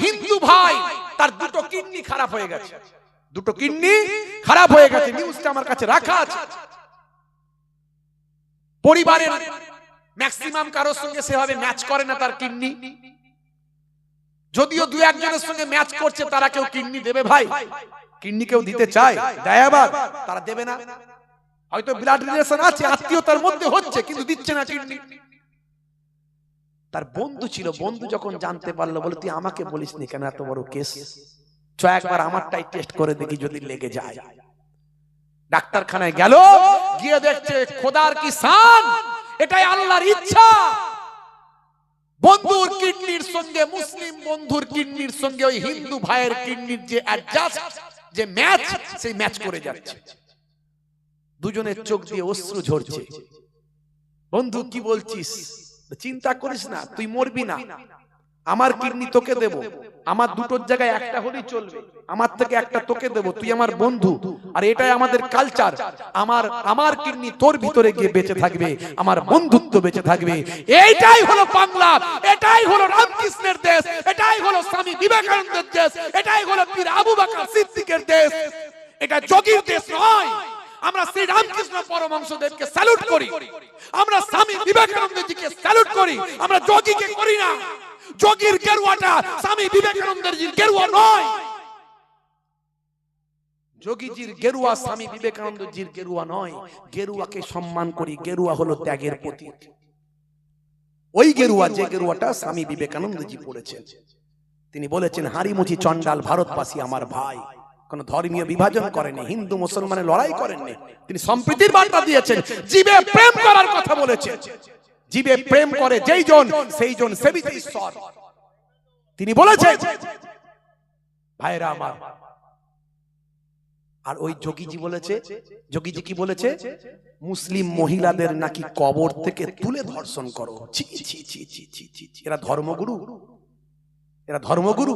হিন্দু ভাই তার দুটো কিডনি খারাপ হয়ে গেছে, দুটো কিডনি খারাপ হয়ে গেছে, নিউজটা আমার কাছে রাখা আছে। পরিবারের ম্যাক্সিমাম কারোর সঙ্গে সেভাবে ম্যাচ করে না তার কিডনি, যদিও দু একজনের সঙ্গে ম্যাচ করছে তারা কেউ কিডনি দেবে ভাই? কিডনি কেউ দিতে চায়? দেয় আবার তারা দেবে না। হয়তো ব্লাড রিলেশন আছে, আত্মীয়তার মধ্যে হচ্ছে, কিন্তু দিচ্ছে না কিডনি। তার বন্ধু ছিল, বন্ধু যখন জানতে পারলো বলে তুই আমাকে বলিস নি কেন এত বড় কেস, চ একবার আমারটাই টেস্ট করে দেখি যদি লেগে যায়। ডাক্তারখানায় গেল, গিয়ে দেখছে খোদার কি শান, এটাই আল্লাহর ইচ্ছা, বন্ধুর কিডনির সঙ্গে, মুসলিম বন্ধুর কিডনির সঙ্গে ওই হিন্দু ভাইয়ের কিডনির যে অ্যাডজাস্ট, যে ম্যাচ, সেই ম্যাচ করে যাচ্ছে। দুজনের চোখ দিয়ে অশ্রু ঝরছে। বন্ধু কি বলছিস? চিন্তা করিস না, তুই মরবি না, আমার কিডনি তোকে দেব, আমার দুটোর জায়গায় একটা হলেই চলবে, আমার থেকে একটা তোকে দেব, তুই আমার বন্ধু, আর এটাই আমাদের কালচার। আমার কিডনি তোর ভিতরে গিয়ে বেঁচে থাকবে, আমার বন্ধুত্ব বেঁচে থাকবে। এইটাই হলো বাংলা, এটাই হলো রামকৃষ্ণের দেশ, এটাই হলো স্বামী বিবেকানন্দের দেশ, এটাই হলো পীর আবু বকর সিদ্দিকের দেশ। এটা যোগীর দেশ নয়। আমরা শ্রী রামকৃষ্ণ পরমহংসদেবকে স্যালুট করি, আমরা স্বামী বিবেকানন্দজিকে স্যালুট করি, আমরা যোগীকে করি না। যোগীর গেরুয়াটা স্বামী বিবেকানন্দের গেরুয়া নয়, যোগীজির গেরুয়া স্বামী বিবেকানন্দজির গেরুয়া নয়। গেরুয়াকে সম্মান করি, গেরুয়া হলো ত্যাগের প্রতীক। ওই গেরুয়া, যে গেরুয়াটা স্বামী বিবেকানন্দজি পড়েছেন, তিনি বলেছেন হাড়িমুচি চন্ডাল ভারতবাসী আমার ভাই। কোন ধর্মীয় বিভাজন করেনি, হিন্দু মুসলমানের লড়াই করেননি, তিনি সম্প্রীতির বার্তা দিয়েছেন। জীবে প্রেম করার কথা বলেছেন, জীবে প্রেম করে যেই জন সেই জন সেবিতে ঈশ্বর, তিনি বলেছেন ভাইরা আমার। আর ওই যোগীজি বলেছে, যোগীজি কি বলেছে? মুসলিম মহিলাদের নাকি কবর থেকে তুলে ধর্ষণ করো। ছি ছি ছি ছি ছি ছি, এরা ধর্মগুরু, এরা ধর্মগুরু।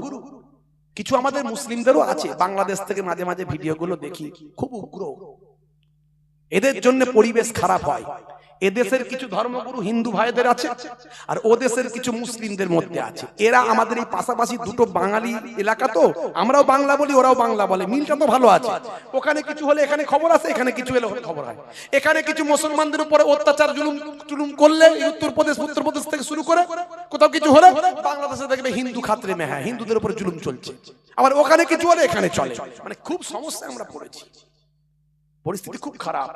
কিছু আমাদের মুসলিমদেরও আছে, বাংলাদেশ থেকে মাঝে মাঝে ভিডিওগুলো দেখি, খুব উগ্র। এদের জন্য পরিবেশ খারাপ হয়। এদেশের কিছু ধর্মগুরু হিন্দু ভাইদের আছে, আর ও দেশের কিছু মুসলিমদের মধ্যে আছে। এরা আমাদের এই পাশাপাশি দুটো বাঙালি এলাকা, তো আমরাও বাংলা বলি, ওরাও বাংলা বলে, মিলটা তো ভালো আছে। ওখানে কিছু হলে এখানে খবর আছে, এখানে কিছু হলে খবর হয়। এখানে কিছু মুসলমানদের উপরে অত্যাচার জুলুম করলে উত্তরপ্রদেশ থেকে শুরু করে কোথাও কিছু হলে বাংলাদেশে দেখবে হিন্দু খাতরে মে, হ্যাঁ হিন্দুদের উপর জুলুম চলছে। আবার ওখানে কিছু হলে এখানে চলে, মানে খুব সমস্যা আমরা পড়েছি, পরিস্থিতি খুব খারাপ।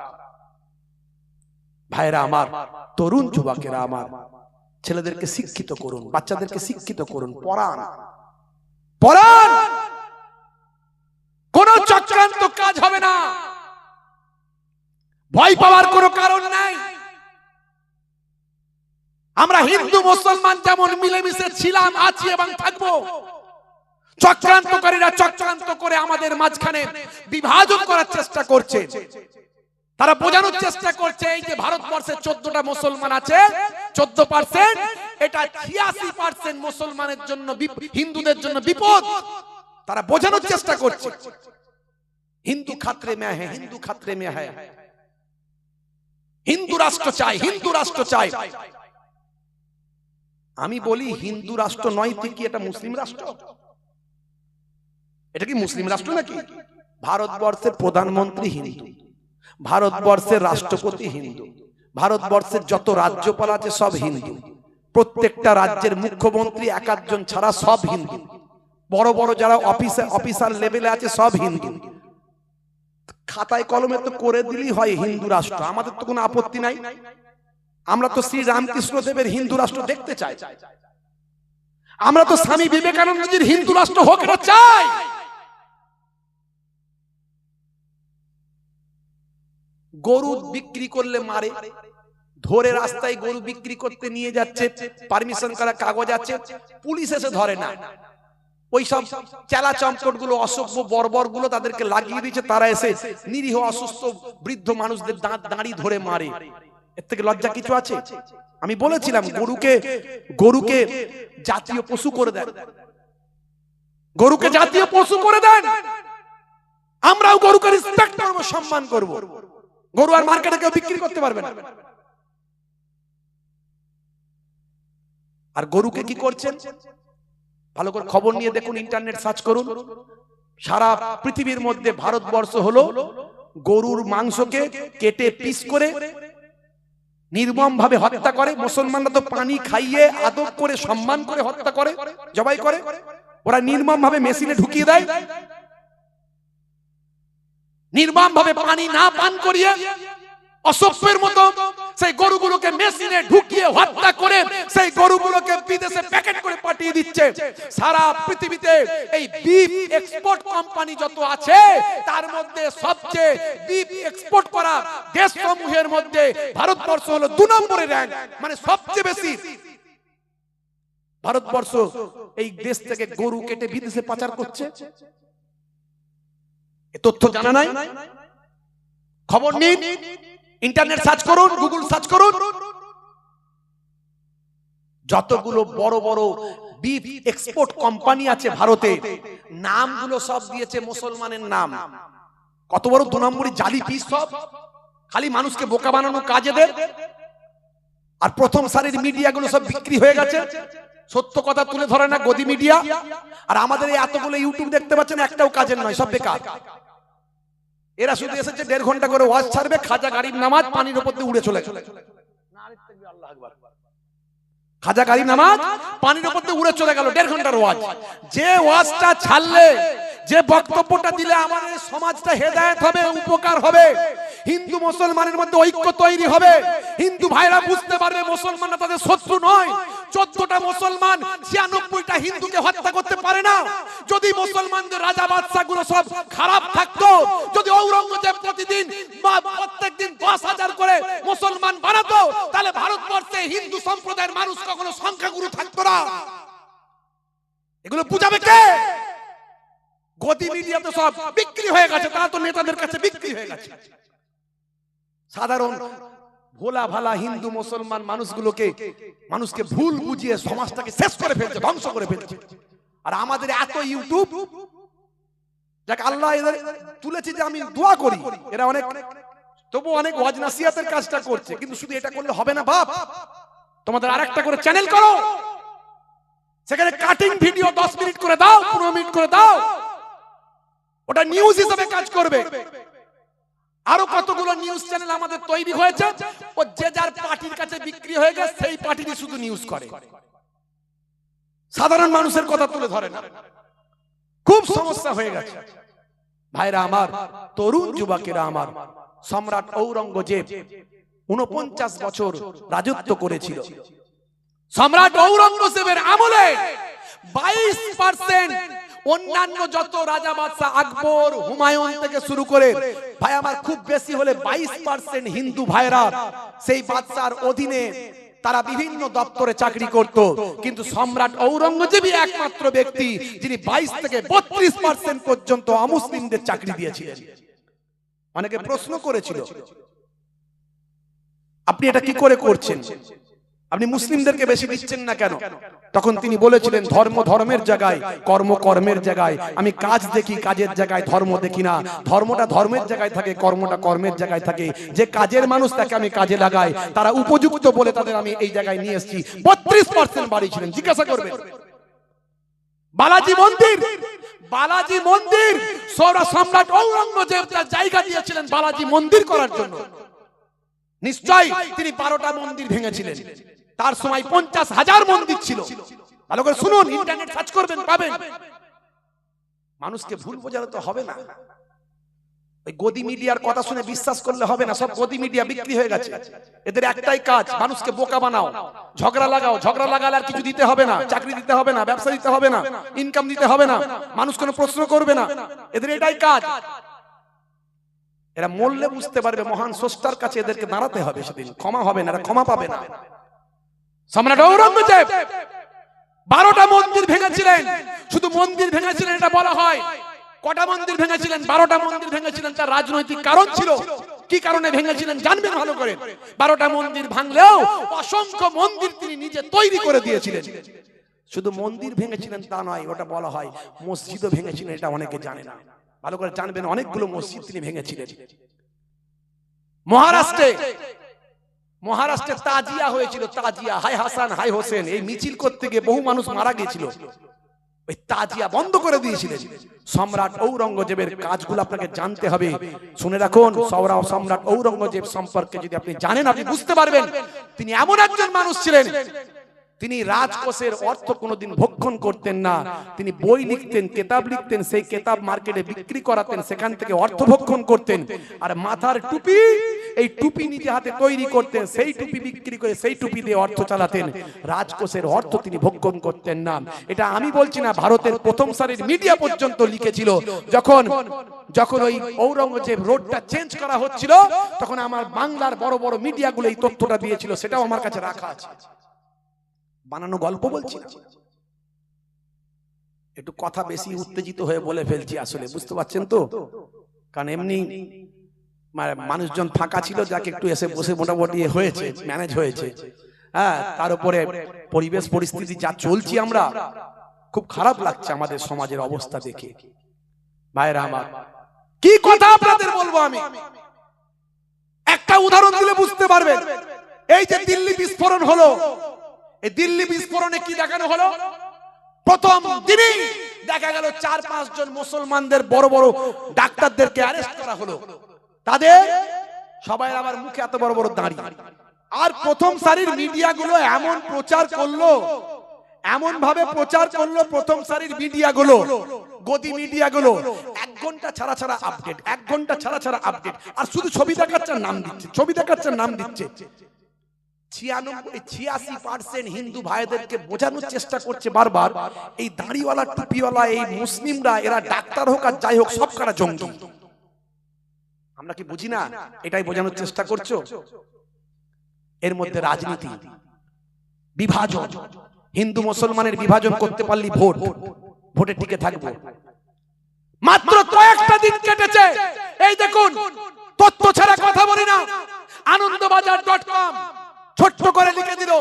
ভাইরা আমার, তরুণ যুবকেরা আমার, ছেলেদেরকে শিক্ষিত করুন, বাচ্চাদেরকে শিক্ষিত করুন, পড়ান, পড়ান। কোন চক্রান্ত কাজ হবে না, ভয় পাওয়ার কোনো কারণ নাই। আমরা হিন্দু মুসলমান যেমন মিলেমিশে ছিলাম, আছি এবং থাকবো। চক্রান্তকারীরা চক্রান্ত করে আমাদের মাঝখানে বিভাজন করার চেষ্টা করছে। তারা বোঝানোর চেষ্টা করছে এই যে ভারতবর্ষে 14টা মুসলমান আছে, 14%, এটা 86% মুসলমানের জন্য, হিন্দুদের জন্য বিপদ। তারা বোঝানোর চেষ্টা করছে হিন্দু খাতরে মে হ্যাঁ, হিন্দু খাতরে মে হ্যাঁ, হিন্দু রাষ্ট্র চাই, হিন্দু রাষ্ট্র চাই। আমি বলি হিন্দু রাষ্ট্র নয়, কি এটা মুসলিম রাষ্ট্র? এটা কি মুসলিম রাষ্ট্র নাকি? ভারতবর্ষের প্রধানমন্ত্রী হিন্দু, ভারতবর্ষের রাষ্ট্রপতি হিন্দু, ভারতবর্ষের যত রাজ্যপাল আছে সব হিন্দু, প্রত্যেকটা রাজ্যের মুখ্যমন্ত্রী এক একজন ছাড়া সব হিন্দু, বড় বড় যারা অফিসার লেভেলে আছে সব হিন্দু। খাতায় কলমে তো করে দিলেই হয় হিন্দু রাষ্ট্র, আমাদের তো কোনো আপত্তি নাই। আমরা তো শ্রী রামকৃষ্ণ দেবের হিন্দু রাষ্ট্র দেখতে চাই, আমরা তো স্বামী বিবেকানন্দজির হিন্দু রাষ্ট্র হোক না চাই। গরু বিক্রি করলে মারে, ধরে রাস্তায় গরু বিক্রি করতে নিয়ে যাচ্ছে, পারমিশন করা কাগজ আছে, পুলিশ এসে ধরে না। ওই সব চেলা চম্পট গুলো, অসভ্য বর্বর গুলো তাদেরকে লাগিয়ে দিয়েছে, তারা এসে নিরীহ অসুস্থ বৃদ্ধ মানুষদের দাঁড়ি ধরে মারে। এর থেকে লজ্জা কিছু আছে? আমি বলেছিলাম গরুকে জাতীয় পশু করে দেন, গরুকে জাতীয় পশু করে দেন, আমরাও গরুকে রেসপেক্ট করব, সম্মান করব। গরু আর মার্কেটে কেউ বিক্রি করতে পারবে না। আর গরুকে কি করছেন? ভালো করে খবর নিয়ে দেখুন, ইন্টারনেট সার্চ করুন। সারা পৃথিবীর মধ্যে ভারতবর্ষ হলো গরুর মাংসকে কেটে পিস করে নির্মম ভাবে হত্যা করে। মুসলমানরা তো পানি খাইয়ে আদব করে সম্মান করে হত্যা করে, জবাই করে। ওরা নির্মম ভাবে মেশিনে ঢুকিয়ে দেয়, নির্মম ভাবে পানি না পান করিয়ে অসভ্যের মতো সেই গরুগুলোকে মেশিনে ঢুকিয়ে হত্যা করে সেই গরুগুলোকে বিদেশে প্যাকেট করে পাঠিয়ে দিচ্ছে। সারা পৃথিবীতে এই বিফ এক্সপোর্ট কোম্পানি যত আছে তার মধ্যে সবচেয়ে বিফ এক্সপোর্ট করা দেশ সমূহের মধ্যে ভারতবর্ষ হলো 2 নম্বরে র‍্যাঙ্ক, মানে সবচেয়ে বেশি। ভারতবর্ষ এই দেশ থেকে গরু কেটে বিদেশে পাচার করছে, এ তথ্য জানা নাই? খবর নিন, ইন্টারনেট সার্চ করুন, গুগল সার্চ করুন। যতগুলো বড় বড় বিফ এক্সপোর্ট কোম্পানি আছে ভারতে, নামগুলো সব দিয়েছে মুসলমানের নাম। কত বড় 2 নম্বরই জালি পিস সব, খালি মানুষকে বোকা বানানো কাজে দেয়। আর প্রথম সারির মিডিয়াগুলো সব বিক্রি হয়ে গেছে, সত্য কথা তুলে ধরে না গদি মিডিয়া। আর আমাদের এই এতগুলো ইউটিউব দেখতে পাচ্ছেন, একটাও কাজের নয়, সব বেকার। এরা শুধু এসেছে 1.5 ঘন্টা করে ওয়াজ ছাড়বে, খাজা গরিব নামাজ পানির উপর দিয়ে উড়ে চলে গেল। খাজা গরিব নামাজ পানির উপর দিয়ে উড়ে চলে গেল, 1.5 ঘন্টার ওয়াজ। যে ওয়াজটা ছাড়লে, যে বক্তব্যটা দিলে আমাদের সমাজটা হেদায়েত হবে, উপকার হবে, হিন্দু মুসলমানের মধ্যে ঐক্য তৈরি হবে, হিন্দু ভাইরা বুঝতে পারবে মুসলমানরা তাদের শত্রু নয়। 14টা মুসলমান 96টা হিন্দুকে হত্যা করতে পারে না। যদি মুসলমানদের রাজা বাদশা গুলো সব খারাপ থাকতো, যদি ঔরঙ্গজেব প্রতিদিন প্রত্যেকদিন 10,000 করে মুসলমান বানাতো, তাহলে ভারতবর্ষে হিন্দু সম্প্রদায়ের মানুষ কখনো সংখ্যাগুরু থাকতো না। এগুলো বুঝাবে কে? গদি মিডিয়া তো সব বিক্রি হয়ে গেছে, তারা তো নেতাদের কাছে বিক্রি হয়ে গেছে। সাধারণ ভোলা ভালা হিন্দু মুসলমান মানুষকে ভুল বুঝিয়ে সমাজটাকে শেষ করে ফেলছে, ধ্বংস করে ফেলছে। আর আমাদের এত ইউটিউব, যাকে আল্লাহ এদের তুলেছে, যে আমি দোয়া করি এরা অনেক, তবু অনেক ওয়াজ নাসিহাতের কাজটা করছে। কিন্তু শুধু এটা করলে হবে না বাপ, তোমাদের আরেকটা করে চ্যানেল করো, সেখানে কাটিং ভিডিও 10 মিনিট করে দাও, 15 মিনিট করে দাও, ওটা নিউজ হিসেবে কাজ করবে। আরো কতগুলো নিউজ চ্যানেল আমাদের তৈরি হয়েছে, ও যে যার পার্টির কাছে বিক্রি হয়ে গেছে, সেই পার্টিরই শুধু নিউজ করে, সাধারণ মানুষের কথা তুলে ধরে না। খুব সমস্যা হয়ে গেছে ভাইরা আমার, তরুণ যুবকেরা আমার। সম্রাট ঔরঙ্গজেব 49 বছর রাজত্ব করেছিল। সম্রাট ঔরঙ্গজেবের আমলে 22% অন্যান্য যত রাজা বাদশা আকবর হুমায়ুন থেকে শুরু করে ভাই আমার, খুব বেশি হলে 22% হিন্দু ভাইরা সেই বাদশার অধীনে তারা বিভিন্ন দপ্তরে চাকরি করত। কিন্তু সম্রাট ঔরঙ্গজেবই একমাত্র ব্যক্তি যিনি 22 থেকে 32% পর্যন্ত অমুসলিমদের চাকরি দিয়েছিলেন। অনেকে প্রশ্ন করেছিল, আপনি এটা কি করে করছেন, আপনি মুসলিমদেরকে বেশি দিচ্ছেন না কেন? তখন তিনি বলেছিলেন, ধর্ম ধর্মের জায়গায়, কর্ম কর্মের জায়গায়। আমি কাজ দেখি, কাজের জায়গায় ধর্ম দেখি না। ধর্মটা ধর্মের জায়গায় থাকে, কর্মটা কর্মের জায়গায় থাকে। যে কাজের মানুষ তাকে আমি কাজে লাগাই, তারা উপযুক্ত বলে তাদের আমি এই জায়গায় নিয়ে এসেছি। 32% বাড়িয়েছিলেন, জিজ্ঞাসা করবেন। বালাজি মন্দির সম্রাট ঔরঙ্গজেব তার জায়গা দিয়েছিলেন বালাজি মন্দির করার জন্য। নিশ্চয় তিনি 12টা মন্দির ভেঙেছিলেন। তার সময় 50,000 মন্দির ছিল। ভালো করে শুনুন, ইন্টারনেট সার্চ করবেন, পাবেন। মানুষকে ভুল বোঝালে তো হবে না। ওই গদি মিডিয়ার কথা শুনে বিশ্বাস করলে হবে না। সব গদি মিডিয়া বিক্রি হয়ে গেছে। এদের একটাই কাজ, মানুষকে বোকা বানাও, ঝগড়া লাগাও। ঝগড়া লাগালে আর কিছু দিতে হবে না, চাকরি দিতে হবে না, ব্যবসা দিতে হবে না, ইনকাম দিতে হবে না, মানুষ কোনো প্রশ্ন করবে না। এদের এটাই কাজ। এরা মরলে বুঝতে পারবে মহান স্রষ্টার কাছে এদেরকে দাঁড়াতে হবে, সেদিন ক্ষমা হবে না, এরা ক্ষমা পাবে না। সম্রাট ঔরঙ্গজেব 12টা মন্দির ভেঙেছিলেন। শুধু মন্দির ভেঙেছিলেন এটা বলা হয়। কটা মন্দির ভেঙেছিলেন? 12টা মন্দির ভেঙেছিলেন। তার রাজনৈতিক কারণ ছিল। কি কারণে ভেঙেছিলেন জানবেন ভালো করে। 12টা মন্দির ভাঙলেও অসংখ্য মন্দির তিনি নিজে তৈরি করে দিয়েছিলেন। শুধু মন্দির ভেঙেছিলেন তা নয়, ওটা বলা হয় মসজিদও ভেঙেছিলেন, এটা অনেকে জানে না। ভালো করে জানবেন, অনেকগুলো মসজিদ তিনি ভেঙেছিলেন। মহারাষ্ট্রে তাজিয়া হয়েছিল, তাজিয়া, হাই হাসান হাই হোসেন। এই মিছিল করতে গিয়ে বহু মানুষ মারা গিয়েছিল। ওই তাজিয়া বন্ধ করে দিয়েছিলেন। সম্রাট ঔরঙ্গজেবের কাজগুলো আপনাকে জানতে হবে। শুনে রাখুন, সম্রাট ঔরঙ্গজেব সম্পর্কে যদি আপনি জানেন, আপনি বুঝতে পারবেন তিনি এমন একজন মানুষ ছিলেন, তিনি রাজকোষের অর্থ কোনোদিন ভক্ষণ করতেন না। তিনি বই লিখতেন, কেতাব লিখতেন, সেই কেতাব মার্কেটে বিক্রি করাতেন, সেখান থেকে অর্থ ভক্ষণ করতেন। আর মাথার টুপি, এই টুপি নিজে হাতে তৈরি করতেন, সেই টুপি বিক্রি করে সেই টুপি দিয়ে অর্থ চালাতেন। রাজকোষের অর্থ তিনি ভক্ষণ করতেন না। এটা আমি বলছি না, ভারতের প্রথম সারির মিডিয়া পর্যন্ত লিখেছিল। যখন ওই ঔরঙ্গজেব রোডটা চেঞ্জ করা হচ্ছিল, তখন আমার বাংলার বড় বড় মিডিয়াগুলো এই তথ্যটা দিয়েছিল, সেটাও আমার কাছে রাখা আছে। বানানো গল্প বলছি না, একটু কথা বেশি উত্তেজিত হয়ে বলে ফেলছি আসলে, বুঝতে পারছেন তো? কারণ এমনি মানুষজন ফাঁকা ছিল, যাকে একটু এসে বসে মোটামুটি হয়েছে, ম্যানেজ হয়েছে। হ্যাঁ, তার উপরে পরিবেশ পরিস্থিতি যা চলছি আমরা, খুব খারাপ লাগছে আমাদের সমাজের অবস্থা দেখে। ভাইরা আমার, কি কথা আপনাদের বলবো আমি, একটা উদাহরণ দিলে বুঝতে পারবেন। এই যে দিল্লি বিস্ফোরণ হলো, এই দিল্লি বিস্ফোরণে কি দেখানো হলো? প্রথম দিনই দেখা গেল 4-5 জন মুসলমানদের বড় বড় ডাক্তারদেরকে অ্যারেস্ট করা হলো। তাদের সবাই আবার মুখে এত বড় বড় দাড়ি। আর প্রথম সারির মিডিয়াগুলো এমন প্রচার করলো, এমন ভাবে প্রচার করলো, প্রথম সারির মিডিয়াগুলো, গদি মিডিয়াগুলো 1 ঘন্টা ছাড়া ছাড়া আপডেট, 1 ঘন্টা ছাড়া ছাড়া আপডেট। আর শুধু ছবি দেখাচ্ছে, নাম দিচ্ছে, ছবি দেখাচ্ছে, নাম দিচ্ছে। 86% হিন্দু ভাইদেরকে বোঝানোর চেষ্টা করছে বারবার, এই দাড়িওয়ালা টুপিওয়ালা এই মুসলিমরা, এরা ডাক্তার হোক আর যাই হোক, সব কারা জঙ্গি। আমরা কি বুঝি না? এটাই বোঝানোর চেষ্টা করছো। এর মধ্যে রাজনীতি, বিভাজন, হিন্দু মুসলমানের বিভাজন করতে পারলি ভোটে টিকে থাকবো। মাত্র কয়েকটা দিন কেটেছে, এই দেখুন, তথ্য ছাড়া কথা বলি না, আনন্দবাজার.com ছোট্ট করে লিখে দিল,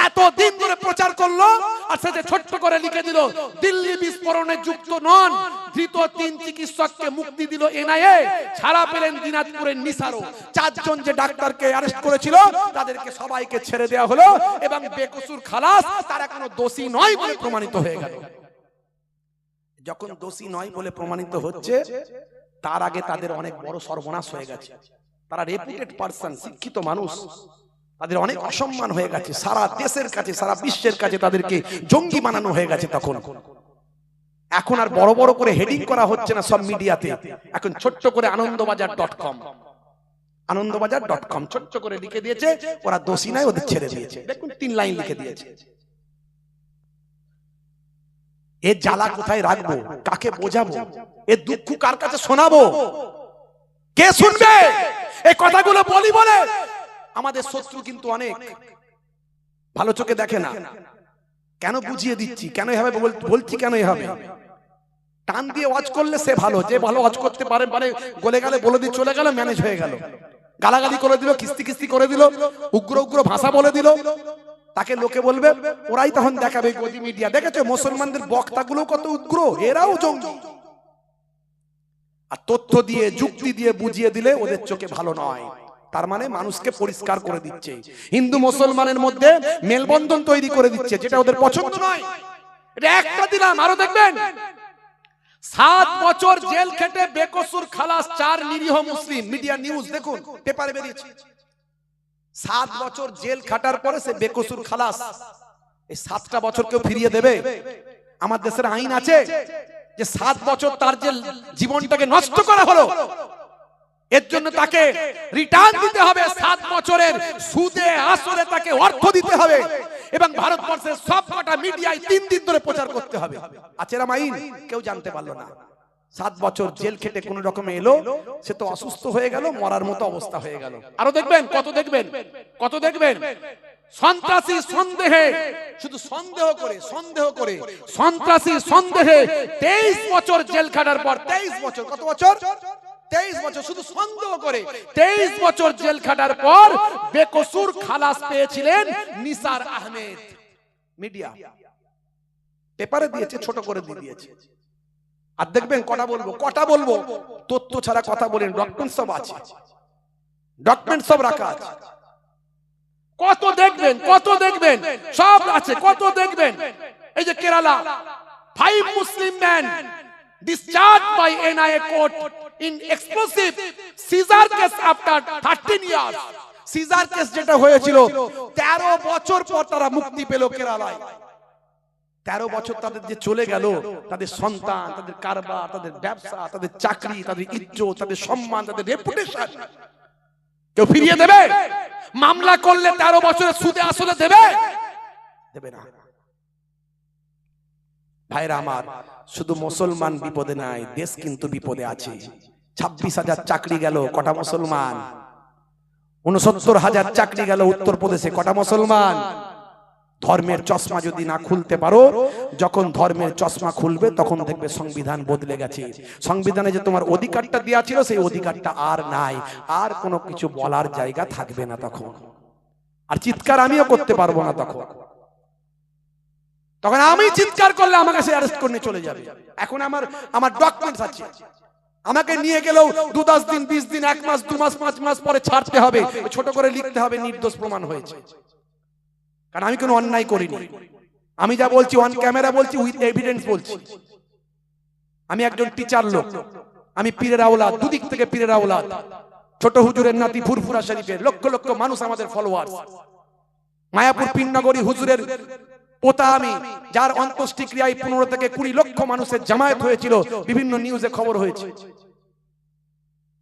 এত দিন ধরে প্রচার করলো, আর সেটা ছোট্ট করে লিখে দিল, দিল্লি বিস্ফোরণে যুক্ত নন ধৃত 3 চিকিৎসককে মুক্তি দিল এনআইএ, ছাড়া পেলেন দিনাজপুরের নিসারও। 4 জন যে ডাক্তারকে অ্যারেস্ট করেছিল, তাদেরকে সবাইকে ছেড়ে দেওয়া হলো এবং বেকসুর খালাস, তারা কোনো দোষী নয় বলে প্রমাণিত হয়ে গেল। যখন দোষী নয় বলে প্রমাণিত হচ্ছে, তার আগে তাদের অনেক বড় সর্বনাশ হয়ে গেছে। তারা রেপুটেড পারসন, শিক্ষিত মানুষ, তাদের অনেক অসম্মান হয়ে গেছে, সারা দেশের কাছে, সারা বিশ্বের কাছে তাদেরকে জঙ্গি বানানো হয়ে গেছে। তখন এখন আর বড় বড় করে হেডিং করা হচ্ছে না সব মিডিয়াতে, এখন ছোট্ট করে আনন্দবাজার.com ছোট্ট করে লিখে দিয়েছে, ওরা দোষী নয়, ওদের ছেড়ে দিয়েছে। দেখুন 3 লাইন লিখে দিয়েছে। এর জ্বালা কোথায় রাখবো, কাকে বোঝাবো, এর দুঃখ কার কাছে শোনাবো, কে শুনবে? এই কথাগুলো বলি বলে আমাদের শত্রু কিন্তু অনেক ভালো চোখে দেখে না। কেন বুঝিয়ে দিচ্ছি, কেন এভাবে বলছি, কেন এভাবে টান দিয়ে ওয়াজ করলে সে ভালো, যে ভালো ওয়াজ করতে পারে, মানে গলে গেলে বলে দিয়ে চলে গেল, ম্যানেজ হয়ে গেল, গালাগালি করে দিল, কিস্তি করে দিল, উগ্র উগ্র ভাষা বলে দিল, তাকে লোকে বলবে, ওরাই তখন দেখাবে গদি মিডিয়া, দেখেছো মুসলমানদের বক্তাগুলো কত উগ্র, এরাও জঙ্গি। আর তথ্য দিয়ে, যুক্তি দিয়ে বুঝিয়ে দিলে ওদের চোখে ভালো নয়। তার মানে মানুষকে পরিষ্কার করে দিচ্ছে, হিন্দু মুসলমানের মধ্যে মেলবন্ধন তৈরি করে দিচ্ছে, যেটা ওদের পছন্দ নয়। এটা একটা দিলাম, আরো দেখবেন। 7 বছর জেল খেটে বেকসুর খালাস 4 নিরীহ মুসলিম। মিডিয়া নিউজ দেখুন, পেপারে বেরিয়েছে। 7 বছর জেল খাটার পরে সে বেকসুর খালাস। এই 7টা বছর কেউ ফিরিয়ে দেবে? আমার দেশের আইন আছে যে 7 বছর তার যে জীবনটাকে নষ্ট করা হলো, এর জন্য তাকে রিটার্ন দিতে হবে। 7 বছরের সুদে আসরে তাকে অর্থ দিতে হবে, এবং ভারতবর্ষের সবকটা মিডিয়ায় 3 দিন ধরে প্রচার করতে হবে। আচ্ছা, এরকম আইন কেউ জানতে পারলো না। 7 বছর জেল খেটে কোন রকমে এলো, সে তো অসুস্থ হয়ে গেল, মরার মতো অবস্থা হয়ে গেল। আরো দেখবেন, কত দেখবেন সন্ত্রাসী সন্দেহে, শুধু সন্দেহ করে সন্ত্রাসী সন্দেহে 23 বছর জেল খাটার পর, 23 বছর, কত বছর? 23 বছর শুধু সন্দেহ করে 23 বছর জেল খাটার পর বেকসুর খালাস পেয়েছিলেন নিসার আহমেদ। মিডিয়া পেপারে দিয়েছে, ছোট করে দিয়ে দিয়েছে। আর দেখবেন, কটা বলবো, তথ্য ছাড়া কথা বলেন, ডকুমেন্ট সব আছে, ডকুমেন্ট সব রাখা আছে। কত দেখবেন সব আছে, কত দেখবেন। এই যে Kerala 5 Muslim men discharged by NIA court in explosive Caesar case after 13 years. Caesar case যেটা হয়েছিল 13 বছর পর তারা মুক্তি পেল কেরালায়। 13 বছর তাদের যে চলে গেল, তাদের সন্তান, তাদের কারবার, তাদের ব্যবসা, তাদের চাকরি, তাদের ইজ্জত, তাদের সম্মান, তাদের রেপুটেশন কেউ ফিরিয়ে দেবে? মামলা করলে 13 বছরের সুদে আসলে দেবে? দেবে না। ভাইরা আমার, শুধু মুসলমান বিপদে নাই, দেশ কিন্তু বিপদে আছে। 26,000 চাকরি গেল, কটা মুসলমান? 69,000 চাকরি গেল উত্তরপ্রদেশে, কটা মুসলমান? ধর্মের চশমা যদি না খুলতে পারো, যখন ধর্মের চশমা খুলবে তখন দেখবে সংবিধান বদলে গেছে। সংবিধানে যে তোমার অধিকারটা দেওয়া ছিল সেই অধিকারটা আর নাই, আর কোনো কিছু বলার জায়গা থাকবে না তখন। আর চিৎকার আমিও করতে পারবো না তখন। তখন আমি চিৎকার করলে আমাকে সে অ্যারেস্ট করে চলে যাবে। এখন আমার ডকুমেন্টস আছে, আমাকে নিয়ে গেলেও 2-10 দিন, 20 দিন, 1 মাস, 2 মাস, 5 মাস পরে ছাড়তে হবে, ছোট করে লিখতে হবে নির্দোষ প্রমাণ হয়েছে। কারণ আমি কোনো অন্যায় করিনি। আমি যা বলছি অন ক্যামেরা বলছি, উইথ এভিডেন্স বলছি। আমি একজন টিচার লোক, আমি পীরের আওলাদ, দুদিক থেকে পীরের আওলাদ। ছোট হুজুরের নাতি ফুরফুরা শরীফের লক্ষ লক্ষ মানুষ আমাদের ফলোয়ার। মায়াপুর পীরনগরী হুজুরের পোতা আমি, যার অন্ত্যেষ্টি ক্রিয়ায় 15 থেকে 20 লক্ষ মানুষের জামায়াত হয়েছিল, বিভিন্ন নিউজে খবর হয়েছে।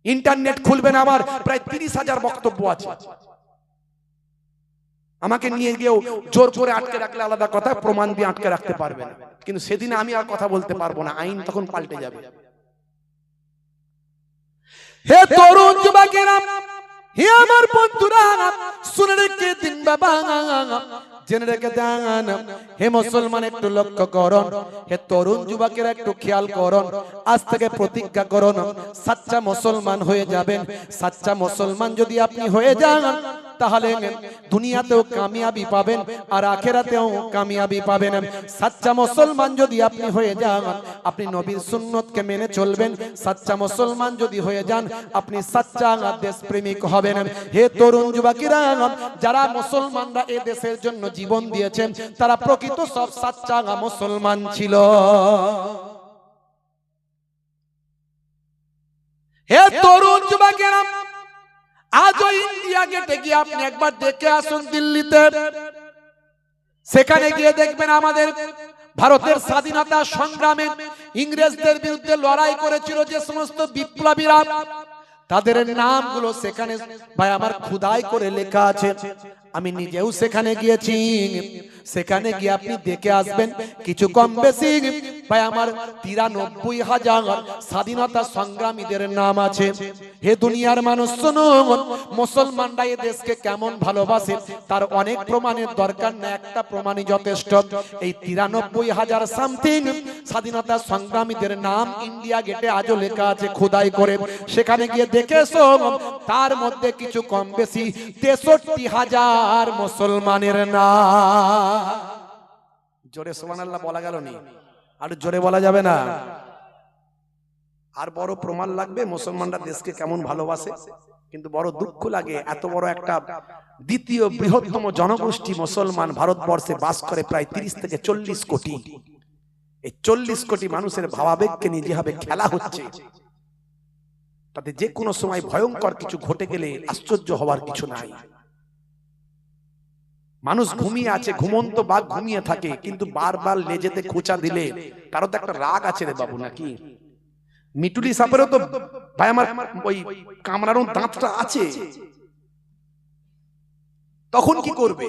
ইন্টারনেট খুলবেন, আমার প্রায় 30,000 বক্তব্য আছে। আমাকে নিয়ে গিয়েও জোর করে আটকে রাখলে আলাদা কথা, প্রমাণ দিয়ে আটকে রাখতে পারবে না। কিন্তু সেদিন আমি আর কথা বলতে পারবো না, আইন তখন পাল্টে যাবে। হে তরুণ যুবকেরা, হে আমার বন্ধুরা, শুনে রেখে দিন বাবা, জেনে রেখে দেন। হে মুসলমান একটু লক্ষ্য করুন, হে তরুণ যুবকেরা একটু খেয়াল করুন। আজ থেকে প্রতিজ্ঞা করুন, সাচ্চা মুসলমান হয়ে যাবেন। সাচ্চা মুসলমান যদি আপনি হয়ে যান, তাহলে দুনিয়াতেও কামিয়াবি পাবেন আর আখিরাতেও কামিয়াবি পাবেন। সাচ্চা মুসলমান যদি আপনি হয়ে যান, আপনি নবীর সুন্নতকে মেনে চলবেন। সাচ্চা মুসলমান যদি হয়ে যান, আপনি সাচ্চা দেশপ্রেমিক হবেন। হে তরুণ যুবকেরা, যারা মুসলমানরা এই দেশের জন্য জীবন দিয়েছেন, তারা প্রকৃত সব সাচ্চা মুসলমান ছিল। হে তরুণ যুবকেরা, আজ ওই ইন্ডিয়া গেটে গিয়ে আপনি একবার দেখে আসুন দিল্লিতে। সেখানে গিয়ে দেখবেন আমাদের ভারতের স্বাধীনতা সংগ্রামে ইংরেজদের বিরুদ্ধে লড়াই করেছিল যে সমস্ত বিপ্লবীরা, তাদের নামগুলো সেখানে ভাই আমার খোদাই করে লেখা আছে। আমি নিজেও সেখানে গিয়েছি। সেখানে গিয়ে আপনি দেখে আসবেন, কিছু কম বেশি ভাই আমার 93,000 স্বাধীনতা সংগ্রামীদের নাম আছে। হে দুনিয়ার মানুষ শুনুন, মুসলমানরা এই দেশকে কেমন ভালোবাসে তার অনেক প্রমাণের দরকার না, একটা প্রমাণই যথেষ্ট। এই 93,000 সামথিং স্বাধীনতা সংগ্রামীদের নাম ইন্ডিয়া গেটে আজও লেখা আছে খোদাই করে। সেখানে গিয়ে দেখে এসো, তার মধ্যে কিছু কম বেশি 63,000 মুসলমানের নাম। জোরে সুবহানাল্লাহ বলা গেল নি? আর জোরে বলা যাবে না? আর বড় প্রমাণ লাগবে মুসলমানরা দেশকে কেমন ভালোবাসে। কিন্তু বড় দুঃখ লাগে, এত বড় একটা দ্বিতীয় বৃহত্তম জনগোষ্ঠী মুসলমান ভারতবর্ষে বাস করে প্রায় 30 থেকে 40 কোটি। এই 40 কোটি মানুষের ভাবাবেগকে নিয়ে যেভাবে খেলা হচ্ছে, তাতে যে কোনো সময় ভয়ঙ্কর কিছু ঘটে গেলে আশ্চর্য হওয়ার কিছু নাই। মানুষ ঘুমিয়ে আছে, ঘুমন্ত বাঘ ঘুমিয়ে থাকে, কিন্তু বারবার লেজেতে খোঁচা দিলে তারও তো একটা রাগ আছে রে বাবু, নাকি? মিটুলি সাপেরও তো ভাই আমার ওই কামড়ানোর দাঁতটা আছে। তখন কি করবে?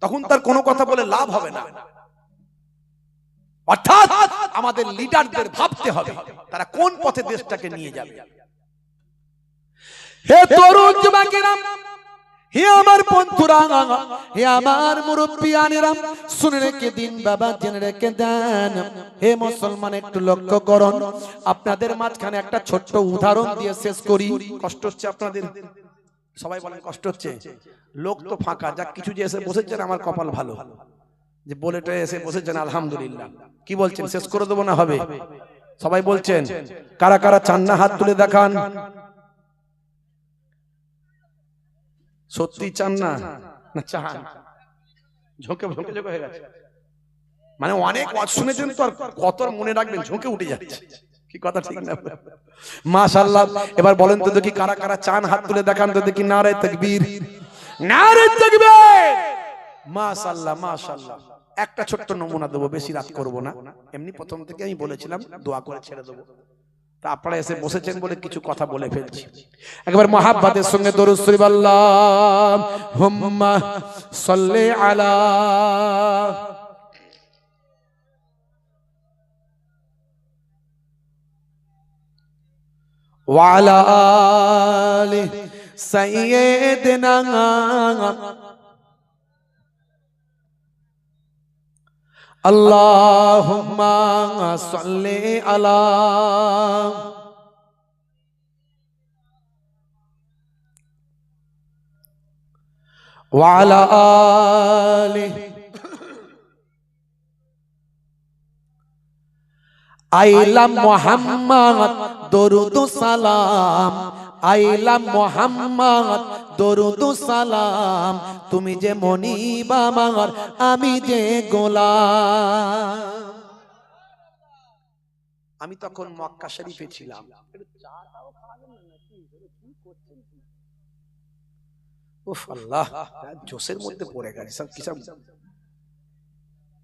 তখন তার কোনো কথা বলে লাভ হবে না। অর্থাৎ আমাদের লিডারদের ভাবতে হবে তারা কোন পথে দেশটাকে নিয়ে যাবে। হে তরুণ যুবকেরা, হে আমার বন্ধুরা, হে আমার মুরব্বিয়ানেরা, শুনে রেখে দিন বাবা, জেনে রেখে দেন। হে মুসলমান একটু লক্ষ্য করুন। আপনাদের মাঝখানে একটা ছোট্ট উদাহরণ দিয়ে শেষ করি। কষ্ট হচ্ছে আপনাদের? সবাই বলেন কষ্ট হচ্ছে? লোক তো ফাঁকা, যা কিছু যে এসে বসেছেন আমার কপাল ভালো, যে বলেটা এসে বসেছেন আলহামদুলিল্লাহ। কি বলছেন, শেষ করে দেবো না হবে? সবাই বলছেন। কারা কারা চান না হাত তুলে দেখান। সত্যি চান না? না চান? ঝোঁকে ঝোঁকে ঝোঁকে হয়ে গেছে। মানে অনেক ওয়াজ শুনেছেন তো, আর কত মনে রাখবেন, ঝুঁকে উঠে যাচ্ছে। কি কথা ঠিক না? মাশাআল্লাহ। এবার বলেন তো দেখি কারা কারা চান, হাত তুলে দেখান তো দেখি। নারে তাকবীর, নারে তাকবীর। মাশাআল্লাহ মাশাআল্লাহ। একটা ছোট্ট নমুনা দেবো, বেশি রাত করব না। এমনি প্রথম থেকে আমি বলেছিলাম দোয়া করে ছেড়ে দেবো, তা আপনারা এসে বসেছেন বলে কিছু কথা বলে ফেলছি। একবার মহাব্বতের সঙ্গে দরুদ শরীফ আল্লাহুম্মা সাল্লি আলা ওয়া আলা আলি সাইয়্যিদিনা আল্লাহুম্মা সাল্লি আলা ওয়া আলা আলি আইলা মুহাম্মদ দরুদ সালাম, আইলা মুহাম্মদ দরুদ সালাম, তুমি যে মনিব আমার, আমি যে গোলাম। আমি তখন মক্কা শরীফে ছিলাম। উফ আল্লাহ, জোশের মধ্যে পড়ে গেছে সব কিছু।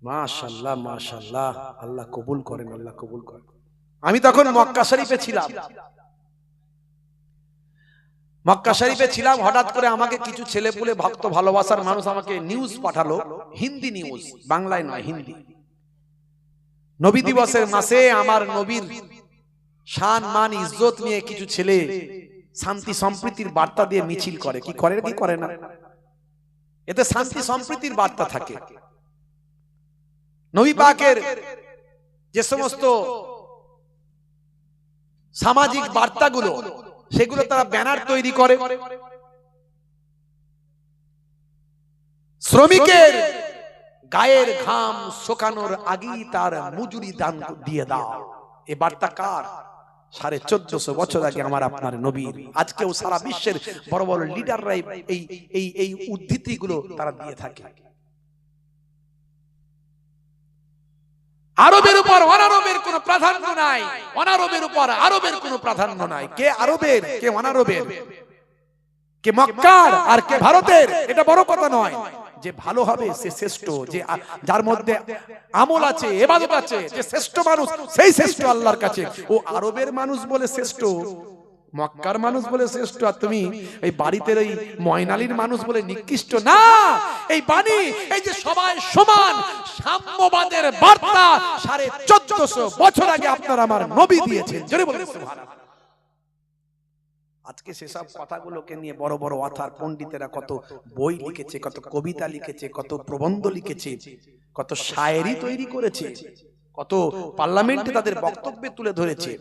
মাশাআল্লাহ মাশাআল্লাহ, আল্লাহ কবুল করেন, আল্লাহ কবুল করেন। আমি তখন মক্কা শরীফে ছিলাম। মক্কা শরীফে ছিলাম, হঠাৎ করে আমাকে কিছু ছেলেপুলে ভক্ত ভালোবাসার মানুষ আমাকে নিউজ পাঠালো, হিন্দি নিউজ, বাংলায় নয়, হিন্দি। নবী দিবসের মাসে আমার নবীর শান মান ইজ্জত নিয়ে কিছু ছেলে শান্তি সম্প্রীতির বার্তা দিয়ে মিছিল করে। কি করে কি করে না, এতে শান্তি সম্প্রীতির বার্তা থাকে। নবী পাকের যে সমস্ত সামাজিক বার্তাগুলো, সেগুলো তারা ব্যানার তৈরি করে। শ্রমিকের গায়ের ঘাম শুকানোর আগেই তার মজুরি দান দিয়ে দাও, এ বার্তা কার? 1450 বছর আগে আমার আপনার নবীর। আজকেও সারা বিশ্বের বড় বড় লিডাররা এই উদ্ধৃতিগুলো তারা দিয়ে থাকে। আরবের উপর অনারবের কোনো প্রাধান্য নাই, অনারবের উপর আরবের কোনো প্রাধান্য নাই। কে আরবের, কে অনারবের, কে মক্কার আর কে ভারতের, এটা বড় কথা নয়। যে ভালো হবে সে শ্রেষ্ঠ, যে যার মধ্যে আমল আছে, ইবাদত আছে, যে শ্রেষ্ঠ মানুষ সেই শ্রেষ্ঠ আল্লাহর কাছে। ও আরবের মানুষ বলে শ্রেষ্ঠ, মক্কার মানুষ বলে শ্রেষ্ঠ, আর তুমি এই বাড়িতে ওই ময়নালির মানুষ বলে নিকৃষ্ট না। এই বাণী, এই যে সবাই সমান সাম্যবাদের বার্তা 1450 বছর আগে আপনার আমার নবী দিয়েছেন। জোরে বলুন সুবহানাল্লাহ। আজকে সেসব কথাগুলোকে নিয়ে বড় বড় অথার পণ্ডিতেরা কত বই লিখেছে, কত কবিতা লিখেছে, কত প্রবন্ধ লিখেছে, কত শায়েরি তৈরি করেছে, কত পার্লামেন্টে তাদের বক্তব্যে তুলে ধরেছে।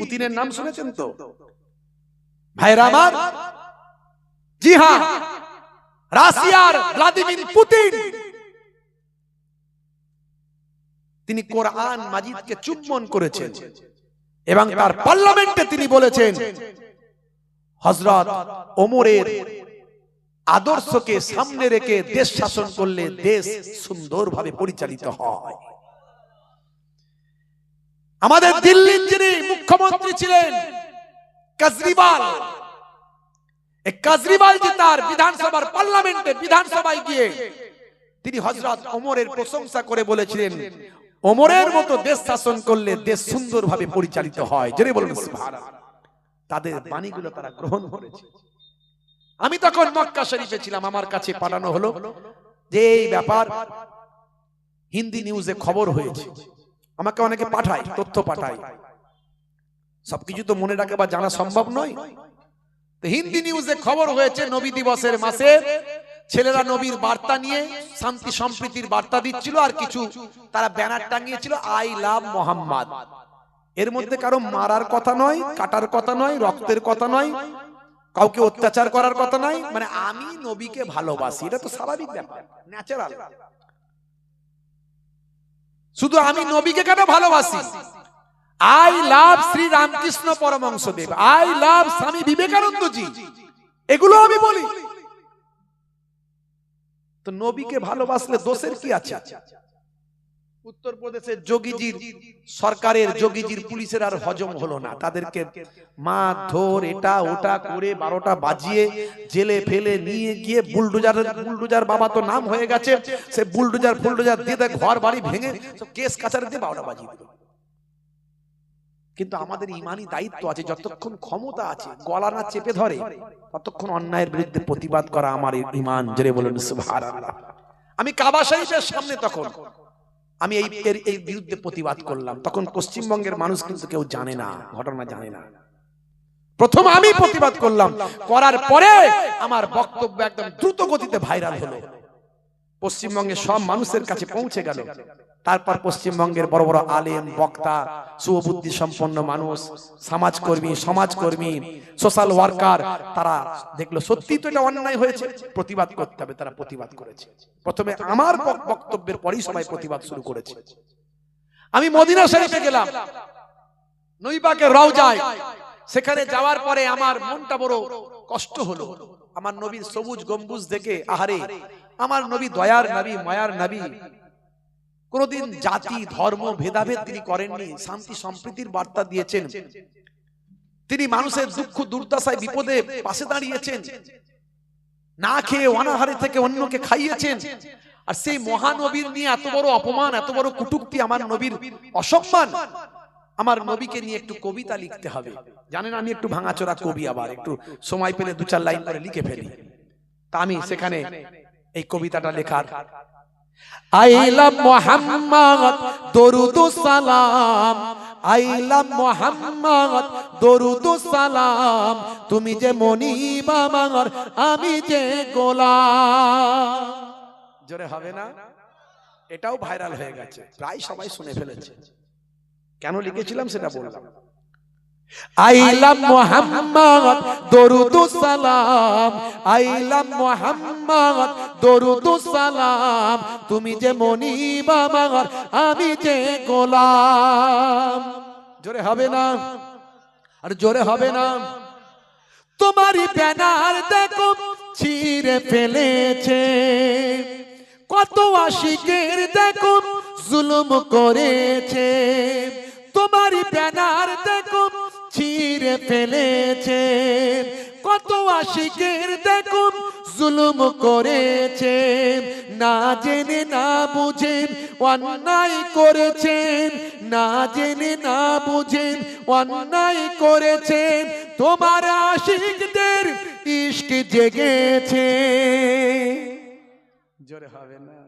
পুতিনের নাম শুনেছেন তো ভাইরা আমার? জি হ্যাঁ, রাশিয়ার ভ্লাদিমির পুতিন, তিনি কোরআন মাজিদকে চুম্বন করেছেন এবং তার পার্লামেন্টে তিনি বলেছেন হযরত ওমরের আদর্শকে সামনে রেখে দেশ শাসন করলে দেশ সুন্দরভাবে পরিচালিত হয়। আমাদের দিল্লির যিনি মুখ্যমন্ত্রী ছিলেন কেজরিওয়াল, এই কেজরিওয়াল জি তার বিধানসভার পার্লামেন্টে বিধানসভায় গিয়ে তিনি হযরত ওমরের প্রশংসা করে বলেছিলেন ওমরের মতো দেশ শাসন করলে দেশ সুন্দরভাবে পরিচালিত হয়। জোরে বলুন সুবহানাল্লাহ। তাদের বাণীগুলো তারা গ্রহণ করেছে। আমি তখন মক্কা শরীফে ছিলাম, আমার কাছে পাঠানো হলো যে এই ব্যাপার হিন্দি নিউজে খবর হয়েছে। আমাকে অনেকে পাঠায়, তথ্য পাঠায়, সবকিছু তো মনে রাখা বা জানা সম্ভব নয়। তো হিন্দি নিউজে খবর হয়েছে নবী দিবসের মাসে ছেলেরা নবীর বার্তা নিয়ে শান্তি সম্প্রীতির বার্তা দিচ্ছিল, আর কিছু তারা ব্যানার টাঙিয়েছিল আই লাভ মোহাম্মদ। এর মধ্যে কারো মারার কথা নয়, কাটার কথা নয়, রক্তের কথা নয়, কাউকে অত্যাচার করার কথা নয়, মানে আমি নবীকে ভালোবাসি, এটা তো স্বাভাবিক ব্যাপার, ন্যাচারাল। শুধু আমি নবীকে কেন ভালোবাসি, I love Shri Ramakrishna Paramahansadev, I love Swami Vivekanandaji, এগুলো আমি বলি। তো নবীকে ভালোবাসলে দোষের কি আছে? উত্তরপ্রদেশের যোগীজির সরকারের যোগীজির পুলিশের আর হজম হলো না, তাদেরকে মারধর এটা ওটা করে 12টা বাজিয়ে জেলে ফেলে নিয়ে গিয়ে বুলডোজার বাবা তো নাম হয়ে গেছে, সে বুলডোজার দিয়ে ঘর বাড়ি ভেঙে সব কেস কাচারি দিয়ে 12টা বাজিয়ে দিল। কিন্তু আমাদের ইমানি দায়িত্ব আছে, যতক্ষণ ক্ষমতা আছে গলা না চেপে ধরে ততক্ষণ অন্যায়ের বিরুদ্ধে প্রতিবাদ করা আমার ইমান। জোরে বলুন সুবহানাল্লাহ। আমি কাবা শরীফের সামনে তখন আমি এই বিরুদ্ধে প্রতিবাদ করলাম, তখন পশ্চিমবঙ্গের মানুষ কিন্তু কেউ জানে না, ঘটনা জানে না। প্রথম আমি প্রতিবাদ করলাম, করার পরে আমার বক্তব্য একদম দ্রুত গতিতে ভাইরাল হলো, পশ্চিমবঙ্গের সব মানুষের কাছে পৌঁছে গেল। তারপর পশ্চিমবঙ্গের বড় বড় আলেম, বক্তা, সুবুদ্ধি সম্পন্ন মানুষ, সমাজকর্মী, সোশ্যাল ওয়ার্কার, তারা দেখলো সত্যি তো এটা অন্যায় হয়েছে, প্রতিবাদ করতে হবে, তারা প্রতিবাদ করেছে। প্রথমে আমার বক্তব্যের পরেই সবাই প্রতিবাদ শুরু করেছে। আমি মদিনা শরীফে গেলাম, নবীপাকের রওজায়, সেখানে যাওয়ার পরে আমার মনটা বড় কষ্ট হলো। আমার নবীর সবুজ গম্বুজ দেখে, আহারে আমার নবী দয়ার নবী, মায়ার নবী, কোনদিন জাতি ধর্ম ভেদাভেদ তিনি করেননি, শান্তি সম্প্রীতির বার্তা দিয়েছেন, তিনি মানুষের দুঃখ দুর্দশায় বিপদে পাশে দাঁড়িয়েছেন, না খেয়ে অনাহারে থেকে অন্যকে খাইয়েছেন। আর সেই মহানবীর নিয়ে এত বড় অপমান, এত বড় কটূক্তি, আমার নবীর অসম্মান, আমার নবীকে নিয়ে একটু কবিতা লিখতে হবে। জানেন আমি একটু ভাঙাচোরা কবি, আবার একটু সময় পেলে 2-4 লাইন করে লিখে ফেলি। তা আমি সেখানে এই কবিতাটা লেখার, আইলা মুহাম্মদ দরুদ সালাম, আইলা মুহাম্মদ দরুদ সালাম, তুমি যে মনিব আমার, আমি যে গোলাম। জোরে হবে না? এটাও ভাইরাল হয়ে গেছে, প্রায় সবাই শুনে ফেলেছে। কেন লিখেছিলাম সেটা বললাম। আইলা মুহাম্মদ দরুদ সালাম, আইলা মুহাম্মদ দরুদ সালাম, তুমি যে মনিব আমার, আমি যে গোলাম। জোরে হবে না? আর জোরে হবে না? তোমারই ব্যানার দেখো ছিঁড়ে ফেলেছে, কত আশিকের দেখো জুলুম করেছে, তোমারই ব্যানার দেখো ছিঁড়ে ফেলেছে, কত আশিকের দেখো জুলুম করেছে, না জেনে না বুঝে অন্যায় করেছেন, না জেনে না বুঝে অন্যায় করেছেন, তোমার আশিকদের ইশক জেগেছে। জোরে হবে না?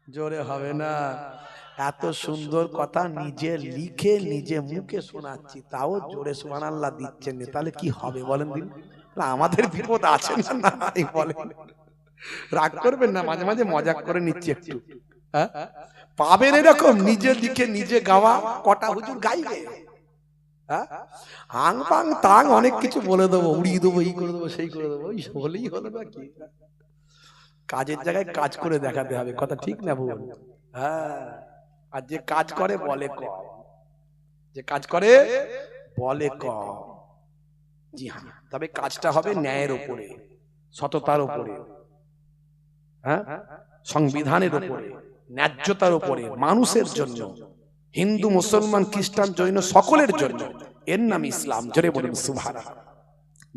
জোরে হবে না? এত সুন্দর কথা নিজে লিখে নিজে মুখে শোনাচ্ছি, তাও জোরে সুবহানাল্লাহ দিচ্ছেন না, তাহলে কি হবে বলেন দিন? আমাদের বিপদ আছে না? নাই বলেন, রাগ করবেন না, মাঝে মাঝে মজাক করে নিচ্ছি একটু। হ্যাঁ, পাবেন এরকম নিজে লিখে নিজে গাওয়া, কটা হুজুর গাইবে। হ্যাঁ, আং পাং তাং অনেক কিছু বলে দেবো, উড়িয়ে দেবো, এই করে দেবো, সেই করে দেবো, ওই হলেই হলো না কি? কাজের জায়গায় কাজ করে দেখাতে হবে, কথা ঠিক না ভুল? হ্যাঁ, আর যে কাজ করে বলে কম, যে কাজ করে বলে কম। জি হ্যাঁ, তবে কাজটা হবে ন্যায়ের উপরে, সততার উপরে, হ্যাঁ, সংবিধানের উপরে, ন্যায্যতার উপরে, মানুষের জন্য, হিন্দু মুসলমান খ্রিস্টান জৈন সকলের জন্য। এর নাম ইসলাম। জোরে বলুন সুবহানাল্লাহ।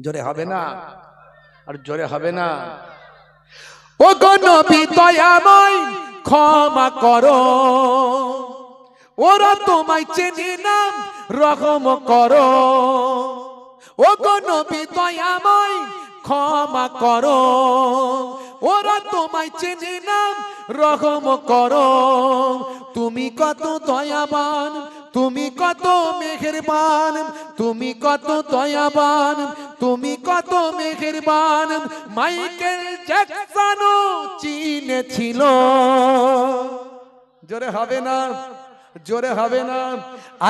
জোরে হবে না? আর জোরে হবে না? ও গো নবী দয়াময় ক্ষমা করো, ওরা তোমায় চেনে না, রহম করো। ও গো নবী দয়াময় ক্ষমা করো, ওরা তোমায় চেনে না, রহম করো। তুমি কত দয়াবান, তুমি কত মেহেরবান, তুমি কত দয়াবান, তুমি কত মেহেরবান, মাইকেল জ্যাকসনও চিনেছিল। জোরে হবে না? জোরে হবে না?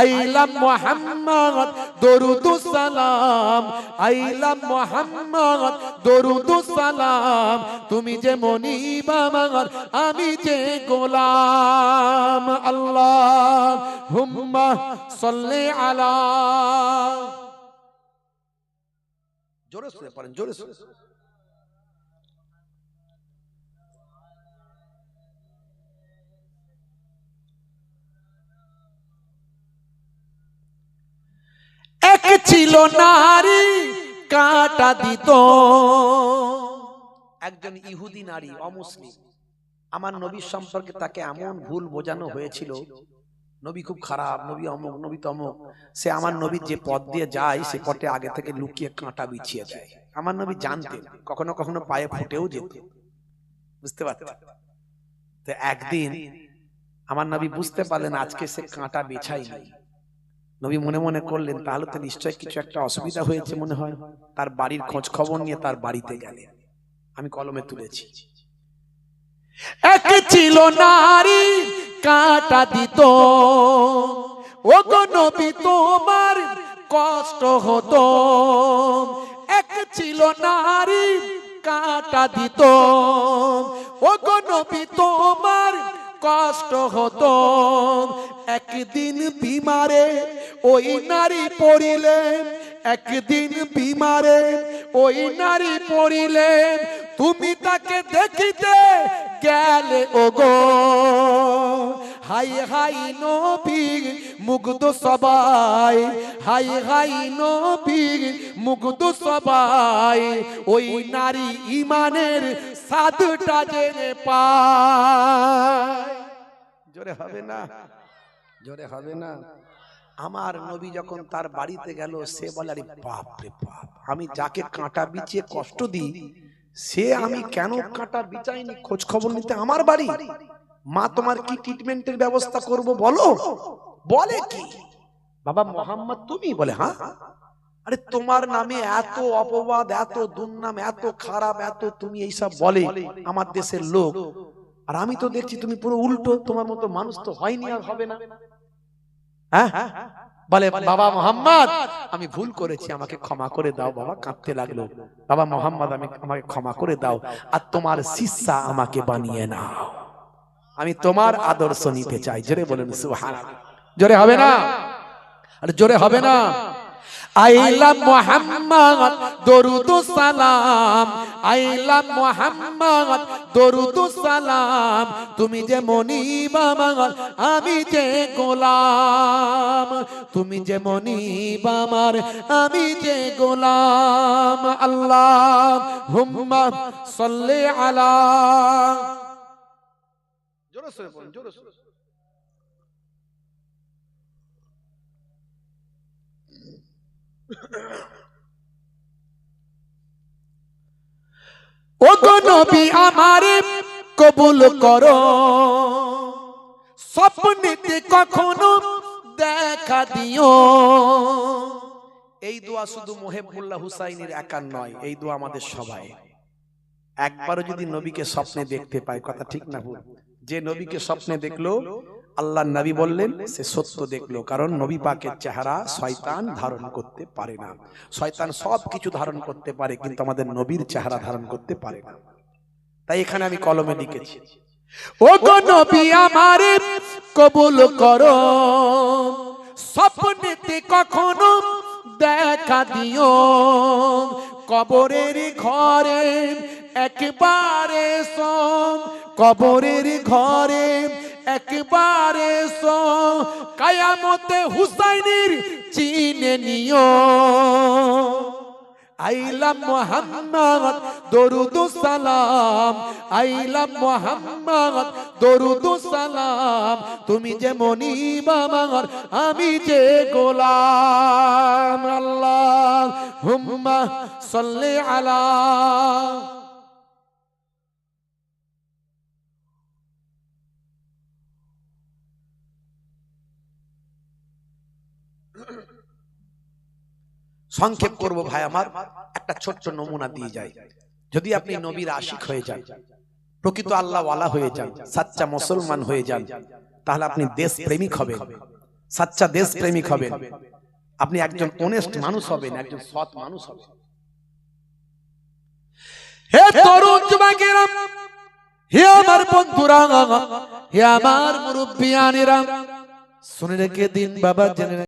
আইলা মুহাম্মদ দরুদ সালাম, আইলা মুহাম্মদ দরুদ সালাম, তুমি যে মনিব আমার, আমি যে গোলাম। আল্লাহুম্মা সাল্লি আলা, জোরে শুনে পড়েন, জোরে শুনে। ছিল নারী কাঁটা দিত। একজন ইহুদি নারী অমুসলিম, আমার নবীর সম্পর্কে তাকে এমন ভুল বোঝানো হয়েছিল, নবী খুব খারাপ, নবী অমুক, নবী তমুক। সে আমার নবীর যে পথ দিয়ে যায় সে পথে আগে থেকে লুকিয়ে কাঁটা বিছিয়ে দেয়। আমার নবী জানতেন, কখনো কখনো পায়ে ফুটেও যেত, বুঝতে পারতেন। তো একদিন আমার নবী বুঝতে পারলেন আজকে সে কাঁটা বিছায়নি। নবী মনে মনে করলেন তাহলে তো নিশ্চয় কিছু একটা অসুবিধা হয়েছে মনে হয়। তার বাড়ির খোঁজ খবর নিয়ে তার বাড়িতে গেলেন, আমি কলমে তুলেছি। এক ছিল নারী কাঁটা দিত, ও গো নবী তোমার কষ্ট হতো। এক ছিল নারী কাঁটা দিত, ও গো নবী তোমার কষ্ট হতো। একদিন বিমারে ওই নারী পড়িলেন, একদিন বিমারে ওই নারী পড়িলেন, তুমি তাকে দেখিতে গেলে ওগো। হাই হাই নবী মুগ্ধ সবাই, হাই হাই নবী মুগ্ধ সবাই, ওই নারী ইমানের সাধটা জেনে পায়। জোরে হবে না, জোরে হবে না। আমার নবী যখন তার বাড়িতে গেল, সে বলে আরে বাপ রে বাপ, আমি যাকে কাঁটা বিছিয়ে কষ্ট দিই সে আমি কেন কাঁটা বিছাইনি খোঁজ খবর নিতে আমার বাড়ি। মা তোমার কি ট্রিটমেন্টের ব্যবস্থা করব বলো। বলে কি বাবা মোহাম্মদ তুমি? বলে হ্যাঁ। আরে তোমার নামে এত অপবাদ, এত দুর্নাম, এত খারাপ, এত তুমি এইসব বলে আমার দেশের লোক, আর আমি তো দেখছি তুমি পুরো উল্টো, তোমার মতো মানুষ তো হয়নি আর হবে না। হ্যাঁ বলে বাবা মোহাম্মদ আমি ভুল করেছি, আমাকে ক্ষমা করে দাও। বাবা কাঁদতে লাগলো, বাবা মোহাম্মদ আমাকে ক্ষমা করে দাও, আর তোমার শিষ্যা আমাকে বানিয়ে নাও, আমি তোমার আদর্শ নিতে চাই। জোরে বলেন সুবহানাল্লাহ। জোরে হবে না, আর জোরে হবে না। আইলা মুহাম্মদ দরুদ সালাম, আইলা মুহাম্মদ দরুদ সালাম, তুমি যে মনিব আমার আমি যে গোলাম, তুমি যে মনিব আমার আমি যে গোলাম। আল্লাহুম্মা সাল্লি আলা, জোরে সরে বলুন, জোরে সরে। ও গো নবী আমারে কবুল করো, স্বপ্নেতে কখনো দেখা দিও। এই দোয়া শুধু মুহিবুল্লাহ হুসাইনের একার নয়, এই দোয়া আমাদের সবাই। একবারও যদি নবীকে স্বপ্নে দেখতে পায়, কথা ঠিক না ভুল? যে নবীকে স্বপ্নে দেখলো আল্লাহর নবী বললেন সে সত্য দেখলো, কারণ নবী পাকের চেহারা শয়তান ধারণ করতে পারে না। শয়তান সব কিছু ধারণ করতে পারে কিন্তু আমাদের নবীর চেহারা ধারণ করতে পারে না। তাই এখানে আমি কলমে লিখেছি, ও গো নবী আমারে কবুল করো, স্বপ্নেতে কখনো দেখা দিও। কবরের ঘরে একবারে সম, কবরের ঘরে একবারে সম, কিয়ামতে হুসাইনের চিনে নিও। আইলা মুহাম্মদ দরুদ সালাম, আইলা মুহাম্মদ দরুদ সালাম, তুমি যে মনিব আমার আমি যে গোলাম। আল্লাহুম্মা সাল্লি আলা, সংক্ষেপ করব ভাই আমার, একটা ছোট্ট নমুনা দিয়ে যায়। যদি আপনি নবীর আশিক হয়ে যান, প্রকৃত আল্লাহ ওয়ালা হয়ে যান, সাচ্চা মুসলমান হয়ে যান, তাহলে আপনি দেশ প্রেমিক হবেন, সাচ্চা দেশ প্রেমিক হবেন, আপনি একজন অনেস্ট মানুষ হবেন, একজন সৎ মানুষ হবেন। হে তরুণ যুবকেরা, হে আমার বন্ধুরা, হে আমার মুরব্বিয়ানেরা, শুনে রেখে দিন বাবা, জেনে